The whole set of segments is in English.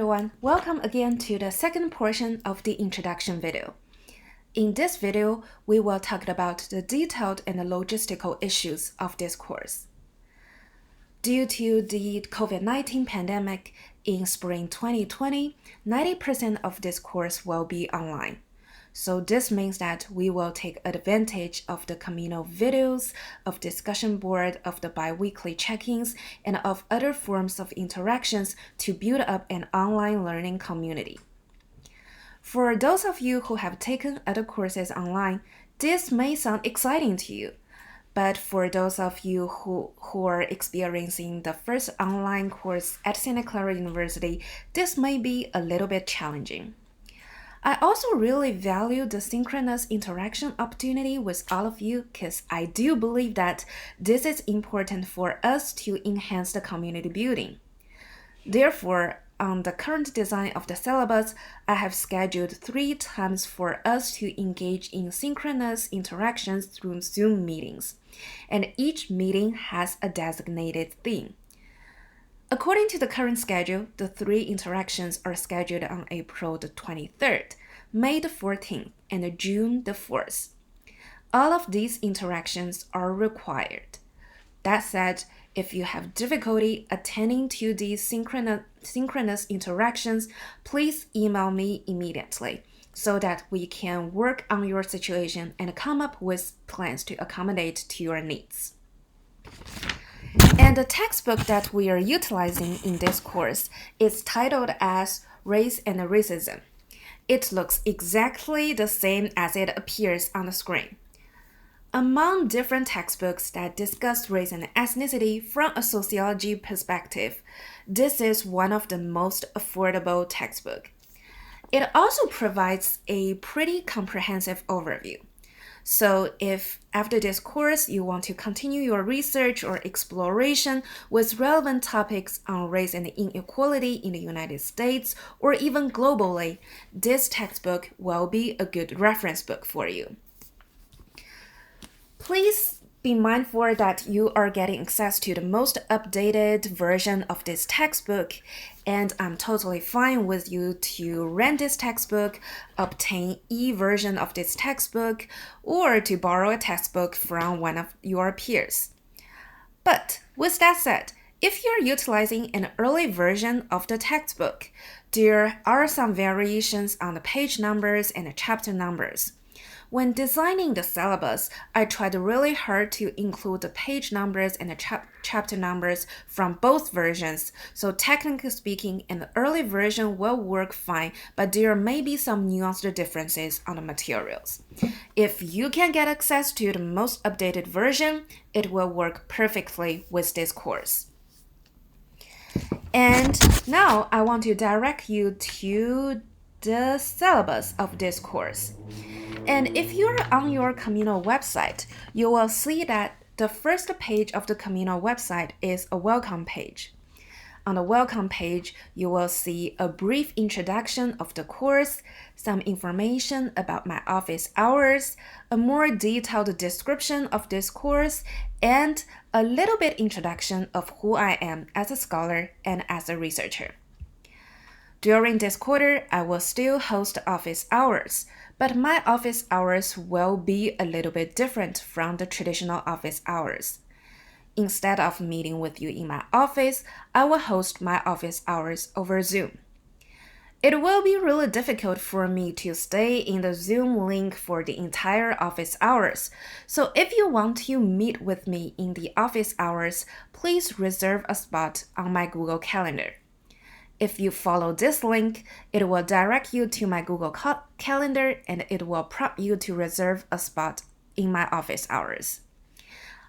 everyone, welcome again to the second portion of the introduction video. In this video, we will talk about the detailed and logistical issues of this course. Due to the COVID-19 pandemic in spring 2020, 90% of this course will be online. So this means that we will take advantage of the communal videos, of discussion board, of the bi-weekly check-ins, and of other forms of interactions to build up an online learning community. For those of you who have taken other courses online, this may sound exciting to you. But for those of you who are experiencing the first online course at Santa Clara University, this may be a little bit challenging. I also really value the synchronous interaction opportunity with all of you because I do believe that this is important for us to enhance the community building. Therefore, on the current design of the syllabus, I have scheduled 3 times for us to engage in synchronous interactions through Zoom meetings, and each meeting has a designated theme. According to the current schedule, the 3 interactions are scheduled on April the 23rd, May the 14th, and June the 4th. All of these interactions are required. That said, if you have difficulty attending to these synchronous interactions, please email me immediately so that we can work on your situation and come up with plans to accommodate to your needs. And the textbook that we are utilizing in this course is titled as Race and Racism. It looks exactly the same as it appears on the screen. Among different textbooks that discuss race and ethnicity from a sociology perspective, this is one of the most affordable textbooks. It also provides a pretty comprehensive overview. So if after this course you want to continue your research or exploration with relevant topics on race and inequality in the United States or even globally, this textbook will be a good reference book for you. Please be mindful that you are getting access to the most updated version of this textbook, and I'm totally fine with you to rent this textbook, obtain e-version of this textbook, or to borrow a textbook from one of your peers. But with that said, if you're utilizing an early version of the textbook, there are some variations on the page numbers and the chapter numbers. When designing the syllabus, I tried really hard to include the page numbers and the chapter numbers from both versions, so technically speaking, an early version will work fine, but there may be some nuanced differences on the materials. If you can get access to the most updated version, it will work perfectly with this course. And now I want to direct you to the syllabus of this course. And if you're on your communal website, you will see that the first page of the communal website is a welcome page. On the welcome page, you will see a brief introduction of the course, some information about my office hours, a more detailed description of this course, and a little bit introduction of who I am as a scholar and as a researcher. During this quarter, I will still host office hours, but my office hours will be a little bit different from the traditional office hours. Instead of meeting with you in my office, I will host my office hours over Zoom. It will be really difficult for me to stay in the Zoom link for the entire office hours, so if you want to meet with me in the office hours, please reserve a spot on my Google Calendar. If you follow this link, it will direct you to my Google Calendar and it will prompt you to reserve a spot in my office hours.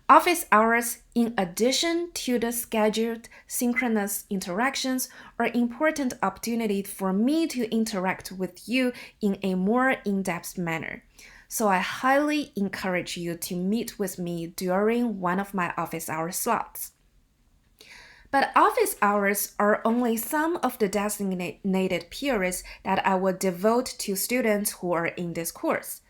Office hours, in addition to the scheduled synchronous interactions, are an important opportunity for me to interact with you in a more in-depth manner. So I highly encourage you to meet with me during one of my office hour slots. But office hours are only some of the designated periods that I will devote to students who are in this course.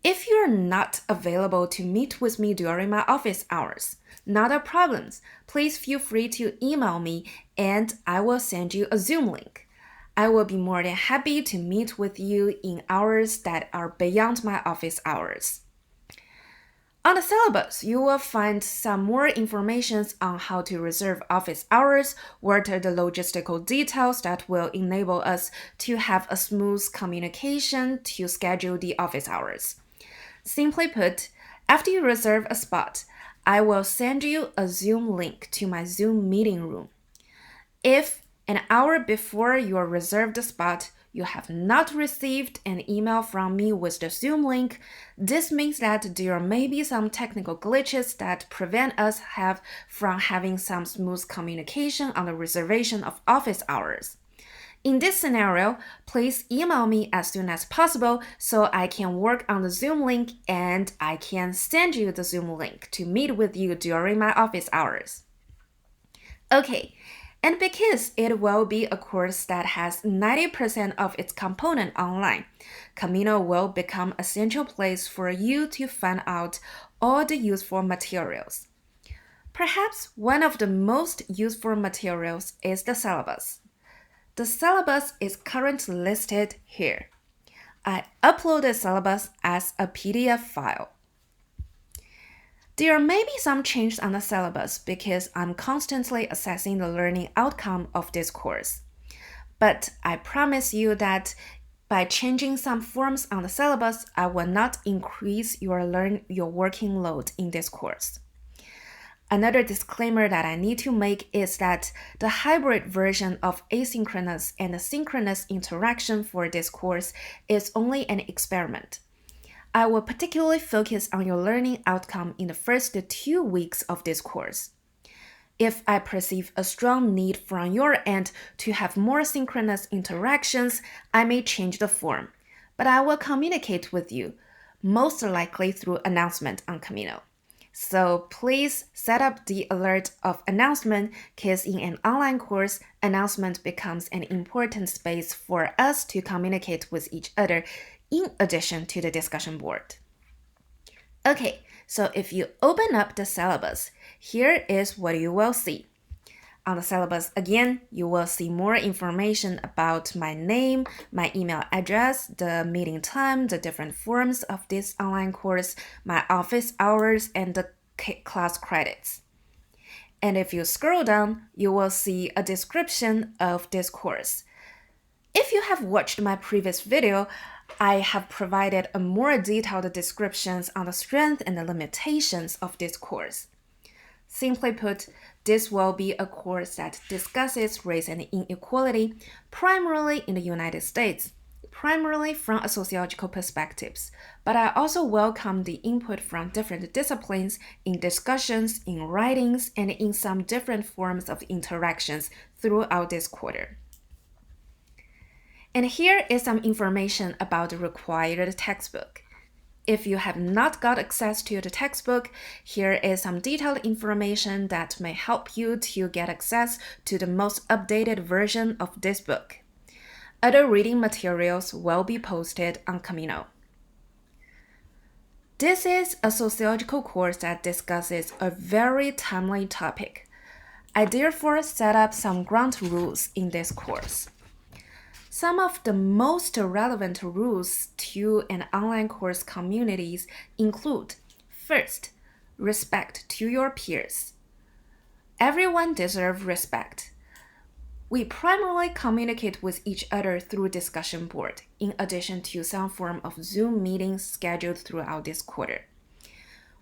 If you're not available to meet with me during my office hours, Not a problem. Please feel free to email me and I will send you a Zoom link. I will be more than happy to meet with you in hours that are beyond my office hours. On the syllabus, you will find some more information on how to reserve office hours, what are the logistical details that will enable us to have a smooth communication to schedule the office hours. Simply put, after you reserve a spot, I will send you a Zoom link to my Zoom meeting room. If an hour before your reserved spot, you have not received an email from me with the Zoom link, this means that there may be some technical glitches that prevent us from having some smooth communication on the reservation of office hours. In this scenario, please email me as soon as possible so I can work on the Zoom link and I can send you the Zoom link to meet with you during my office hours. Okay. And because it will be a course that has 90% of its component online, Camino will become a central place for you to find out all the useful materials. Perhaps one of the most useful materials is the syllabus. The syllabus is currently listed here. I uploaded the syllabus as a PDF file. There may be some changes on the syllabus because I'm constantly assessing the learning outcome of this course. But I promise you that by changing some forms on the syllabus, I will not increase your working load in this course. Another disclaimer that I need to make is that the hybrid version of asynchronous and synchronous interaction for this course is only an experiment. I will particularly focus on your learning outcome in the first 2 weeks of this course. If I perceive a strong need from your end to have more synchronous interactions, I may change the form, but I will communicate with you, most likely through announcement on Camino. So please set up the alert of announcement because in an online course, announcement becomes an important space for us to communicate with each other in addition to the discussion board. Okay, so if you open up the syllabus, here is what you will see. On the syllabus, again, you will see more information about my name, my email address, the meeting time, the different forms of this online course, my office hours, and the class credits. And if you scroll down, you will see a description of this course. If you have watched my previous video, I have provided a more detailed descriptions on the strength and the limitations of this course. Simply put, this will be a course that discusses race and inequality primarily in the United States, primarily from a sociological perspectives, but I also welcome the input from different disciplines in discussions, in writings, and in some different forms of interactions throughout this quarter. And here is some information about the required textbook. If you have not got access to the textbook, here is some detailed information that may help you to get access to the most updated version of this book. Other reading materials will be posted on Camino. This is a sociological course that discusses a very timely topic. I therefore set up some ground rules in this course. Some of the most relevant rules to an online course communities include, first, respect to your peers. Everyone deserves respect. We primarily communicate with each other through discussion board, in addition to some form of Zoom meetings scheduled throughout this quarter.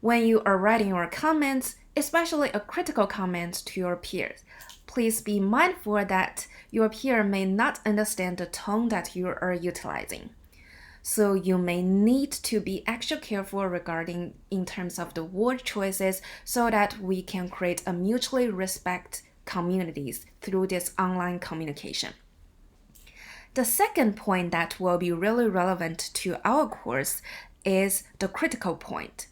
When you are writing your comments, especially a critical comment to your peers, please be mindful that your peer may not understand the tone that you are utilizing. So you may need to be extra careful regarding in terms of the word choices so that we can create a mutually respect communities through this online communication. The second point that will be really relevant to our course is the critical point.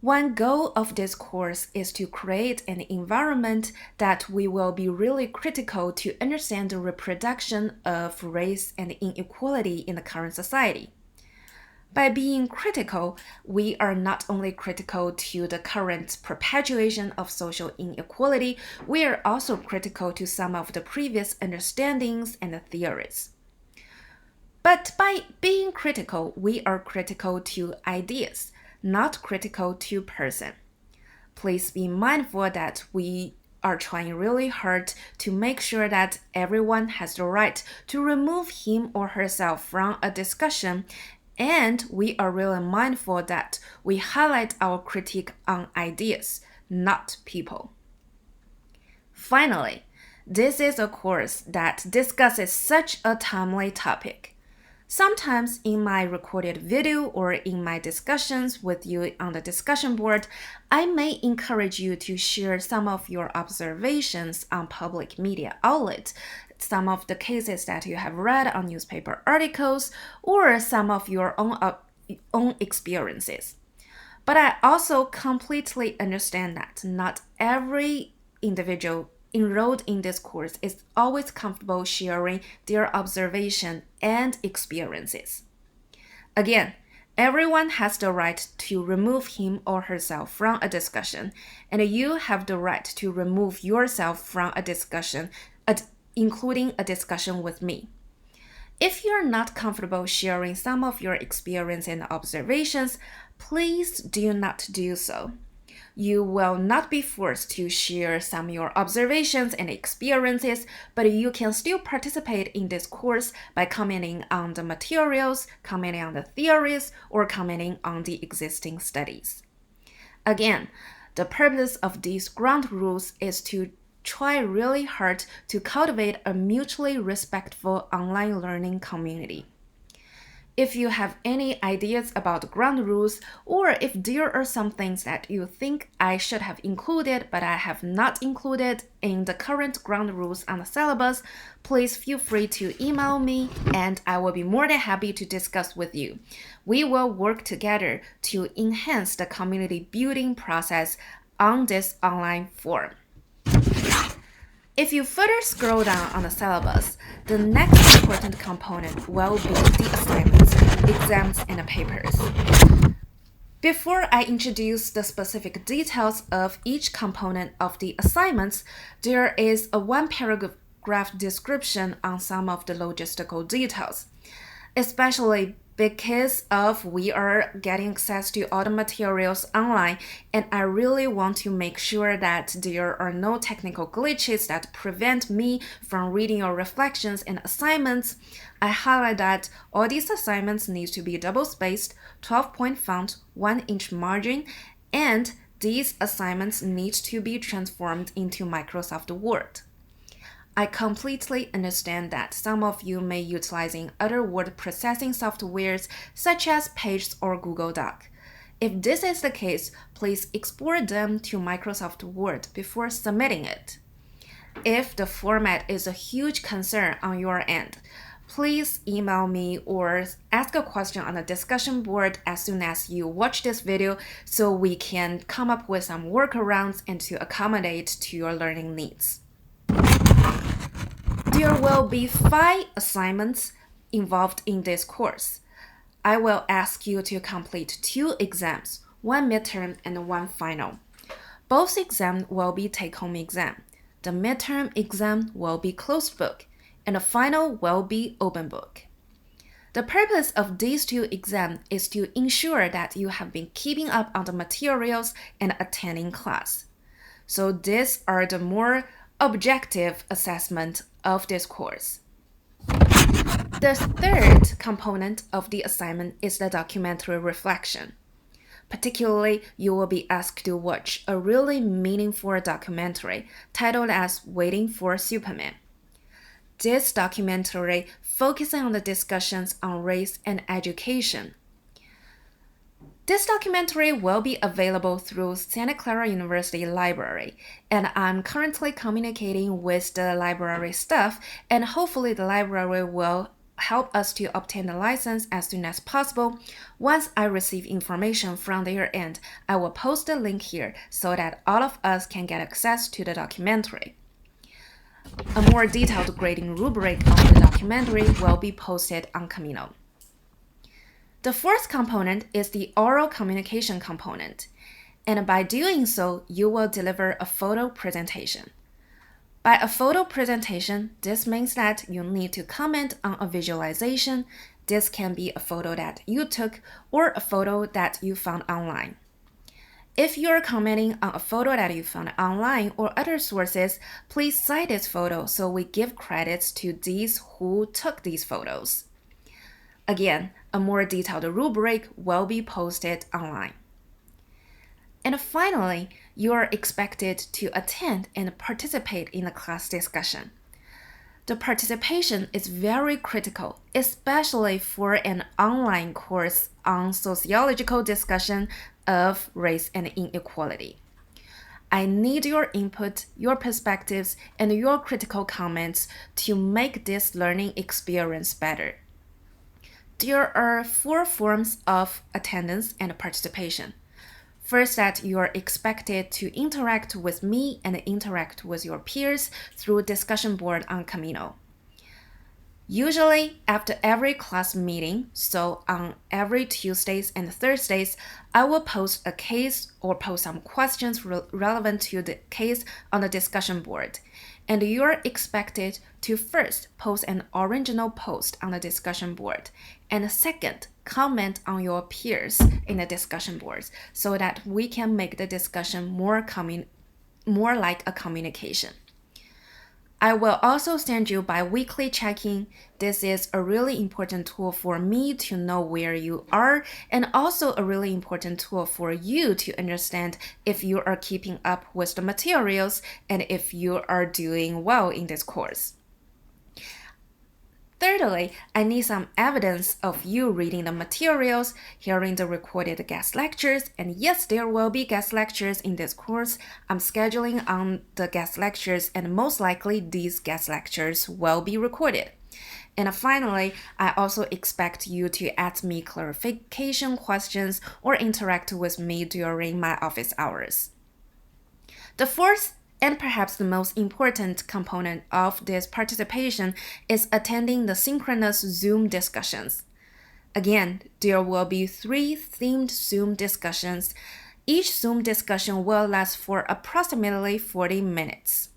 One goal of this course is to create an environment that we will be really critical to understand the reproduction of race and inequality in the current society. By being critical, we are not only critical to the current perpetuation of social inequality, we are also critical to some of the previous understandings and theories. But by being critical, we are critical to ideas, not critical to person. Please be mindful that we are trying really hard to make sure that everyone has the right to remove him or herself from a discussion, and we are really mindful that we highlight our critique on ideas, not people. Finally, this is a course that discusses such a timely topic. Sometimes in my recorded video or in my discussions with you on the discussion board, I may encourage you to share some of your observations on public media outlets, some of the cases that you have read on newspaper articles, or some of your own experiences. But I also completely understand that not every individual enrolled in this course is always comfortable sharing their observation and experiences. Again, everyone has the right to remove him or herself from a discussion, and you have the right to remove yourself from a discussion, including a discussion with me. If you're not comfortable sharing some of your experience and observations, please do not do so. You will not be forced to share some of your observations and experiences, but you can still participate in this course by commenting on the materials, commenting on the theories, or commenting on the existing studies. Again, the purpose of these ground rules is to try really hard to cultivate a mutually respectful online learning community. If you have any ideas about ground rules, or if there are some things that you think I should have included but I have not included in the current ground rules on the syllabus, please feel free to email me and I will be more than happy to discuss with you. We will work together to enhance the community building process on this online forum. If you further scroll down on the syllabus, the next important component will be the assignments, exams, and papers. Before I introduce the specific details of each component of the assignments, there is a one-paragraph description on some of the logistical details, especially because we are getting access to all the materials online, and I really want to make sure that there are no technical glitches that prevent me from reading your reflections and assignments. I highlight that all these assignments need to be double-spaced, 12-point font, 1-inch margin, and these assignments need to be transformed into Microsoft Word. I completely understand that some of you may utilizing other word processing softwares such as Pages or Google Doc. If this is the case, please export them to Microsoft Word before submitting it. If the format is a huge concern on your end, please email me or ask a question on the discussion board as soon as you watch this video so we can come up with some workarounds and to accommodate to your learning needs. There will be 5 assignments involved in this course. I will ask you to complete 2 exams, 1 midterm and 1 final. Both exams will be take-home exam. The midterm exam will be closed book, and the final will be open book. The purpose of these 2 exams is to ensure that you have been keeping up on the materials and attending class. So these are the more objective assessment of this course. The third component of the assignment is the documentary reflection. Particularly, you will be asked to watch a really meaningful documentary titled as Waiting for Superman. This documentary focuses on the discussions on race and education. This documentary will be available through Santa Clara University Library, and I'm currently communicating with the library staff, and hopefully the library will help us to obtain the license as soon as possible. Once I receive information from their end, I will post the link here so that all of us can get access to the documentary. A more detailed grading rubric on the documentary will be posted on Camino. The fourth component is the oral communication component, and by doing so, you will deliver a photo presentation. By a photo presentation, this means that you need to comment on a visualization. This can be a photo that you took or a photo that you found online. If you're commenting on a photo that you found online or other sources, please cite this photo so we give credits to these who took these photos. Again, a more detailed rubric will be posted online. And finally, you are expected to attend and participate in the class discussion. The participation is very critical, especially for an online course on sociological discussion of race and inequality. I need your input, your perspectives, and your critical comments to make this learning experience better. There are 4 forms of attendance and participation. First, that you are expected to interact with me and interact with your peers through discussion board on Camino. Usually, after every class meeting, so on every Tuesdays and Thursdays, I will post a case or post some questions relevant to the case on the discussion board. And you're expected to first post an original post on the discussion board, and second, comment on your peers in the discussion boards so that we can make the discussion more like a communication. I will also send you bi-weekly check-in. This is a really important tool for me to know where you are, and also a really important tool for you to understand if you are keeping up with the materials and if you are doing well in this course. Thirdly, I need some evidence of you reading the materials, hearing the recorded guest lectures, and yes, there will be guest lectures in this course. I'm scheduling on the guest lectures, and most likely these guest lectures will be recorded. And finally, I also expect you to ask me clarification questions or interact with me during my office hours. The fourth and perhaps the most important component of this participation is attending the synchronous Zoom discussions. Again, there will be 3 themed Zoom discussions. Each Zoom discussion will last for approximately 40 minutes.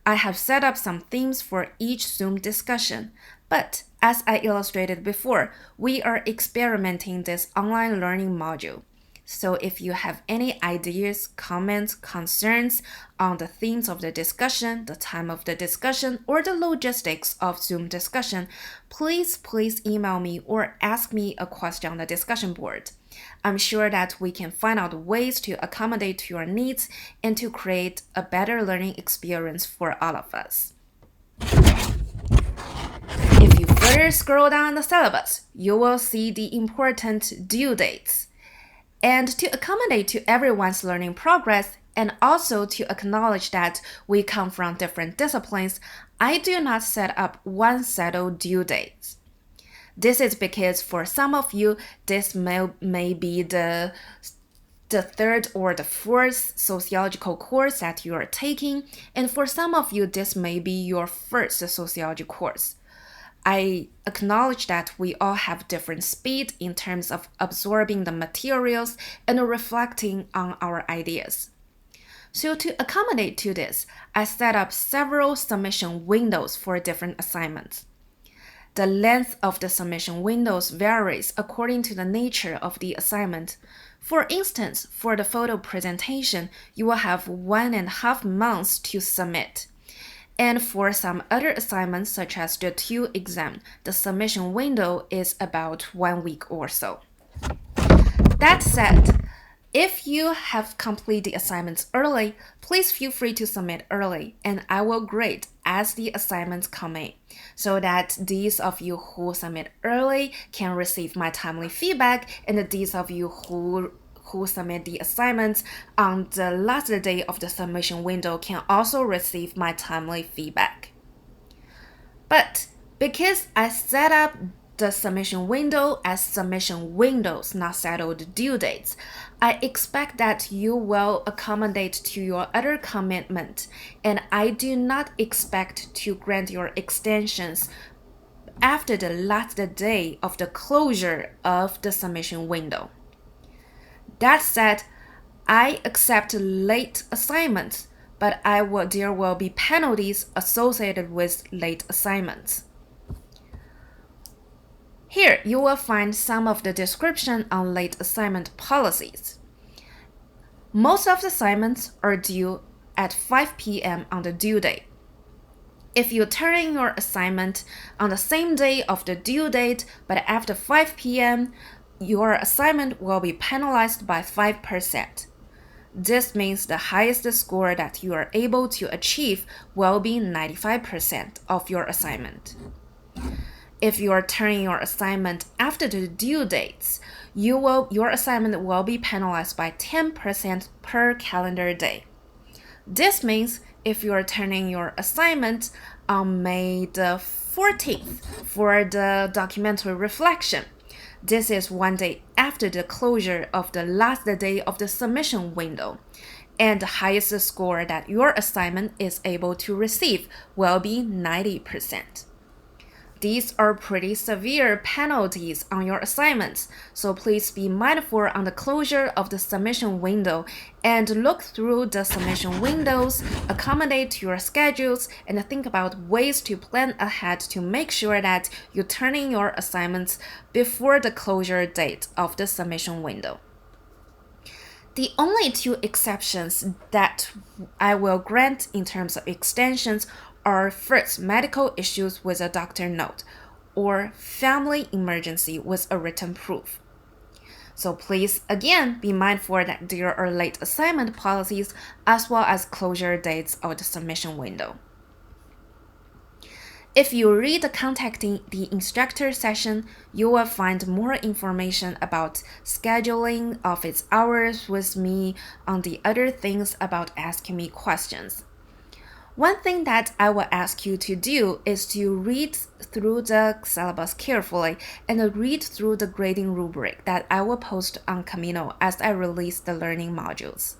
I have set up some themes for each Zoom discussion, but as I illustrated before, we are experimenting this online learning module. So if you have any ideas, comments, concerns on the themes of the discussion, the time of the discussion, or the logistics of Zoom discussion, please email me or ask me a question on the discussion board. I'm sure that we can find out ways to accommodate your needs and to create a better learning experience for all of us. If you further scroll down the syllabus, you will see the important due dates. And to accommodate to everyone's learning progress, and also to acknowledge that we come from different disciplines, I do not set up one settled due date. This is because for some of you, this may be the third or the fourth sociological course that you are taking, and for some of you, this may be your first sociology course. I acknowledge that we all have different speed in terms of absorbing the materials and reflecting on our ideas. So to accommodate to this, I set up several submission windows for different assignments. The length of the submission windows varies according to the nature of the assignment. For instance, for the photo presentation, you will have 1.5 months to submit. And for some other assignments, such as the TU exam, the submission window is about 1 week or so. That said, if you have completed the assignments early, please feel free to submit early, and I will grade as the assignments come in, so that these of you who submit early can receive my timely feedback, and these of you who submit the assignments on the last day of the submission window can also receive my timely feedback. But because I set up the submission window as submission windows, not settled due dates, I expect that you will accommodate to your other commitment, and I do not expect to grant your extensions after the last day of the closure of the submission window. That said, I accept late assignments, but there will be penalties associated with late assignments. Here, you will find some of the description on late assignment policies. Most of the assignments are due at 5 p.m. on the due date. If you turn in your assignment on the same day of the due date, but after 5 p.m., your assignment will be penalized by 5%. This means the highest score that you are able to achieve will be 95% of your assignment. If you are turning your assignment after the due dates, your assignment will be penalized by 10% per calendar day. This means if you are turning your assignment on May the 14th for the documentary reflection, this is one day after the closure of the last day of the submission window, and the highest score that your assignment is able to receive will be 90%. These are pretty severe penalties on your assignments, so please be mindful on the closure of the submission window and look through the submission windows, accommodate your schedules, and think about ways to plan ahead to make sure that you turn in your assignments before the closure date of the submission window. The only two exceptions that I will grant in terms of extensions are first, medical issues with a doctor note, or family emergency with a written proof. So please, again, be mindful that there are late assignment policies as well as closure dates of the submission window. If you read the Contacting the Instructor section, you will find more information about scheduling office hours with me on the other things about asking me questions. One thing that I will ask you to do is to read through the syllabus carefully and read through the grading rubric that I will post on Camino as I release the learning modules.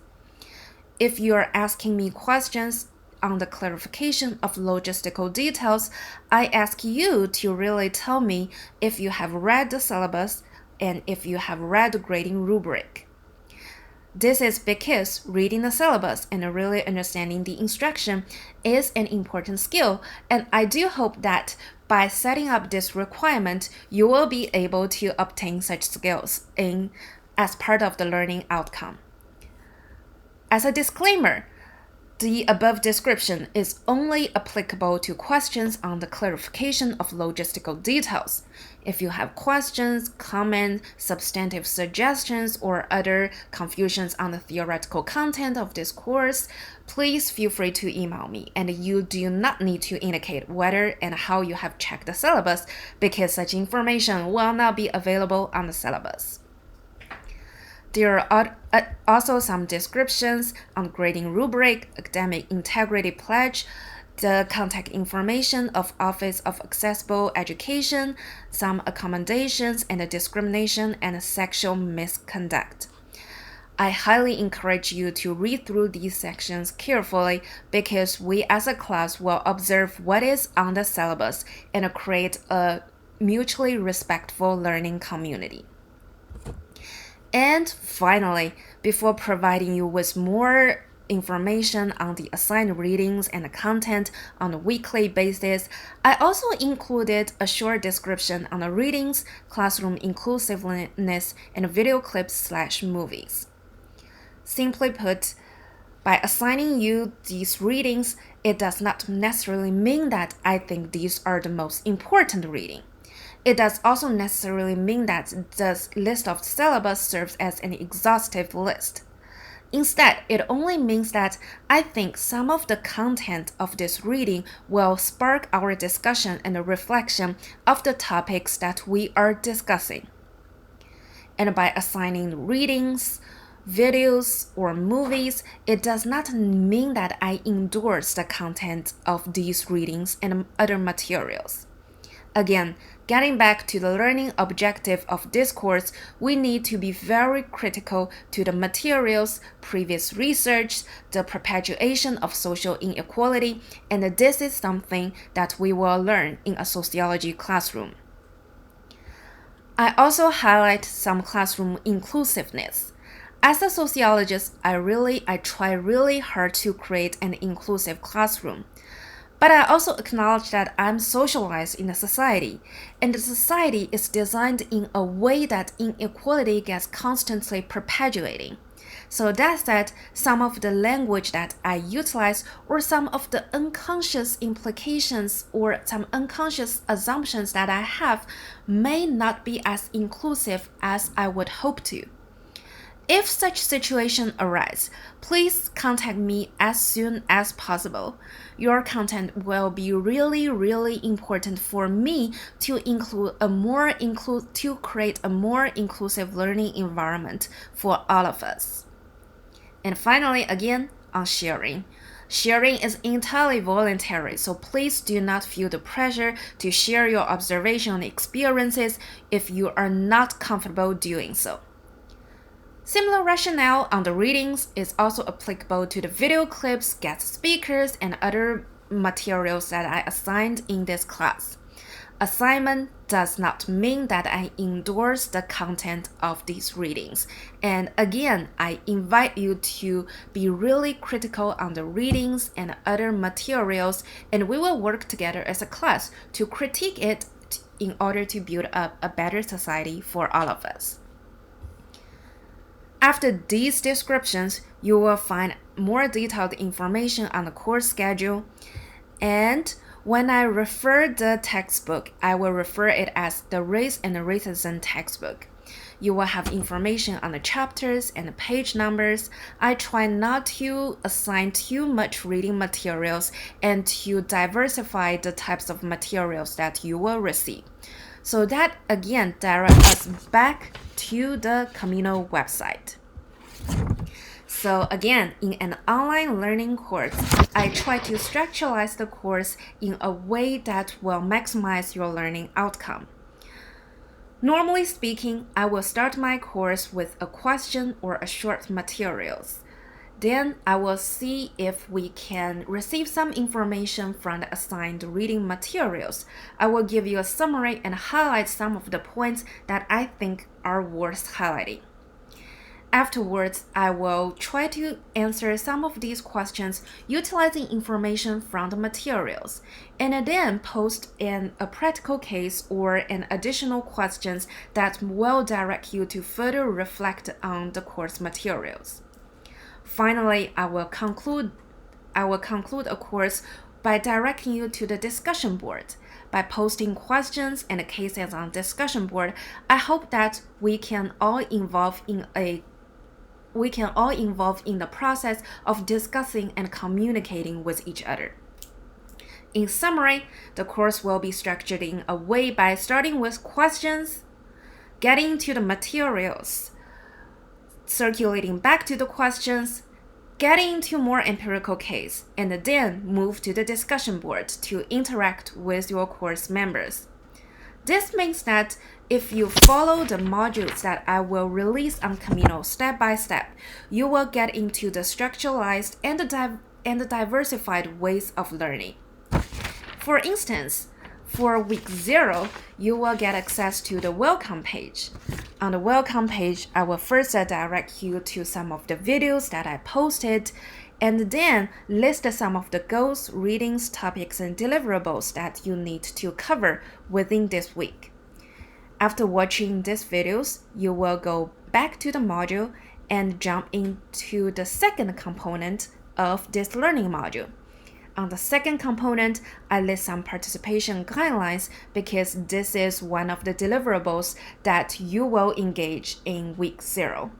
If you are asking me questions on the clarification of logistical details, I ask you to really tell me if you have read the syllabus and if you have read the grading rubric. This is because reading the syllabus and really understanding the instruction is an important skill, and I do hope that by setting up this requirement, you will be able to obtain such skills as part of the learning outcome. As a disclaimer, the above description is only applicable to questions on the clarification of logistical details. If you have questions, comments, substantive suggestions, or other confusions on the theoretical content of this course, please feel free to email me, and you do not need to indicate whether and how you have checked the syllabus, because such information will not be available on the syllabus. There are also some descriptions on grading rubric, academic integrity pledge, the contact information of Office of Accessible Education, some accommodations and discrimination and sexual misconduct. I highly encourage you to read through these sections carefully because we as a class will observe what is on the syllabus and create a mutually respectful learning community. And finally, before providing you with more information on the assigned readings and the content on a weekly basis, I also included a short description on the readings, classroom inclusiveness, and video clips/movies. Simply put, by assigning you these readings, it does not necessarily mean that I think these are the most important reading. It does also necessarily mean that the list of syllabus serves as an exhaustive list. Instead, it only means that I think some of the content of this reading will spark our discussion and reflection of the topics that we are discussing. And by assigning readings, videos, or movies, it does not mean that I endorse the content of these readings and other materials. Again, getting back to the learning objective of this course, we need to be very critical to the materials, previous research, the perpetuation of social inequality, and this is something that we will learn in a sociology classroom. I also highlight some classroom inclusiveness. As a sociologist, I try really hard to create an inclusive classroom. But I also acknowledge that I'm socialized in a society, and the society is designed in a way that inequality gets constantly perpetuating. So that said, some of the language that I utilize or some of the unconscious implications or some unconscious assumptions that I have may not be as inclusive as I would hope to. If such situation arises, please contact me as soon as possible. Your content will be really important for me to create a more inclusive learning environment for all of us. And finally, again, on sharing. Sharing is entirely voluntary, so please do not feel the pressure to share your observational experiences if you are not comfortable doing so. Similar rationale on the readings is also applicable to the video clips, guest speakers, and other materials that I assigned in this class. Assignment does not mean that I endorse the content of these readings. And again, I invite you to be really critical on the readings and other materials, and we will work together as a class to critique it in order to build up a better society for all of us. After these descriptions, you will find more detailed information on the course schedule. And when I refer the textbook, I will refer it as the Race and Racism textbook. You will have information on the chapters and the page numbers. I try not to assign too much reading materials and to diversify the types of materials that you will receive. So that again directs us back to the Camino website. So again, in an online learning course, I try to structuralize the course in a way that will maximize your learning outcome. Normally speaking, I will start my course with a question or a short materials. Then I will see if we can receive some information from the assigned reading materials. I will give you a summary and highlight some of the points that I think are worth highlighting. Afterwards, I will try to answer some of these questions utilizing information from the materials, and then post a practical case or an additional questions that will direct you to further reflect on the course materials. Finally, I will conclude a course by directing you to the discussion board. By posting questions and cases on discussion board, I hope that we can all involve in the process of discussing and communicating with each other. In summary, the course will be structured in a way by starting with questions, getting to the materials, circulating back to the questions, getting into more empirical case, and then move to the discussion board to interact with your course members. This means that if you follow the modules that I will release on Camino step by step, you will get into the structuralized and the diversified ways of learning. For instance, for week 0, you will get access to the welcome page. On the welcome page, I will first direct you to some of the videos that I posted, and then list some of the goals, readings, topics, and deliverables that you need to cover within this week. After watching these videos, you will go back to the module and jump into the second component of this learning module. On the second component, I list some participation guidelines because this is one of the deliverables that you will engage in week 0.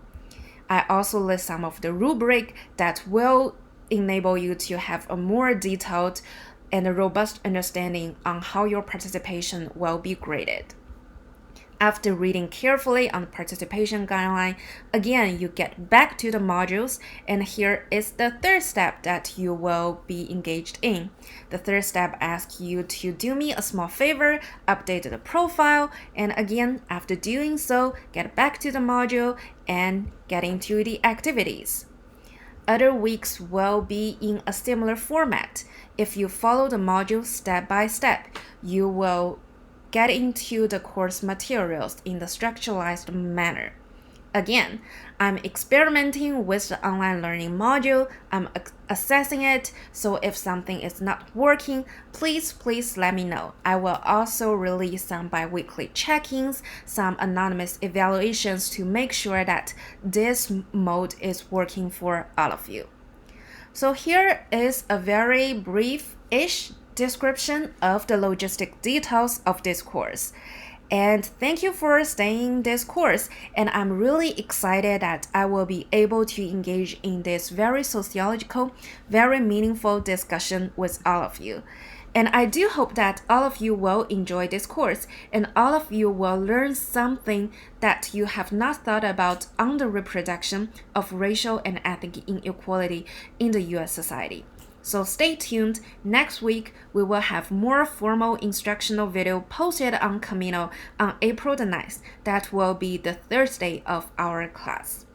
I also list some of the rubric that will enable you to have a more detailed and a robust understanding on how your participation will be graded. After reading carefully on the participation guideline, again, you get back to the modules, and here is the third step that you will be engaged in. The third step asks you to do me a small favor, update the profile, and again, after doing so, get back to the module and get into the activities. Other weeks will be in a similar format. If you follow the module step by step, you will get into the course materials in the structuralized manner. Again, I'm experimenting with the online learning module. I'm assessing it, so if something is not working, please let me know. I will also release some bi-weekly check-ins, some anonymous evaluations to make sure that this mode is working for all of you. So here is a very brief-ish description of the logistic details of this course. And thank you for staying in this course, and I'm really excited that I will be able to engage in this very sociological, very meaningful discussion with all of you. And I do hope that all of you will enjoy this course, and all of you will learn something that you have not thought about on the reproduction of racial and ethnic inequality in the US society. So stay tuned. Next week, we will have more formal instructional video posted on Camino on April the 9th. That will be the Thursday of our class.